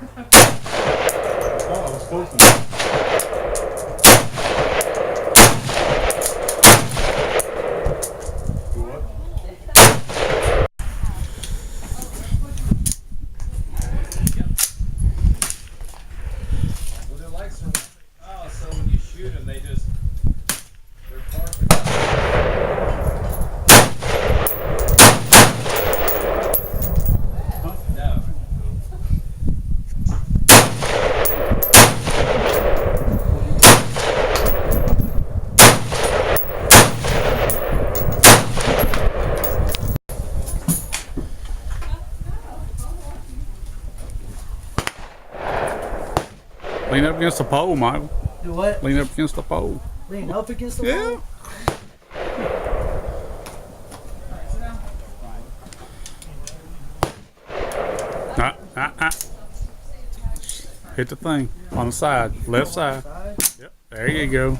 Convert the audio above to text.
Oh, I was supposed to. Do what? Well, their lights are. Oh, so when you shoot them, they're perfect. No. Lean up against the pole, Michael. Do what? Lean up against the pole. Lean up against the Yeah. wall? Hit the thing on the side, left side. Yep. There you go.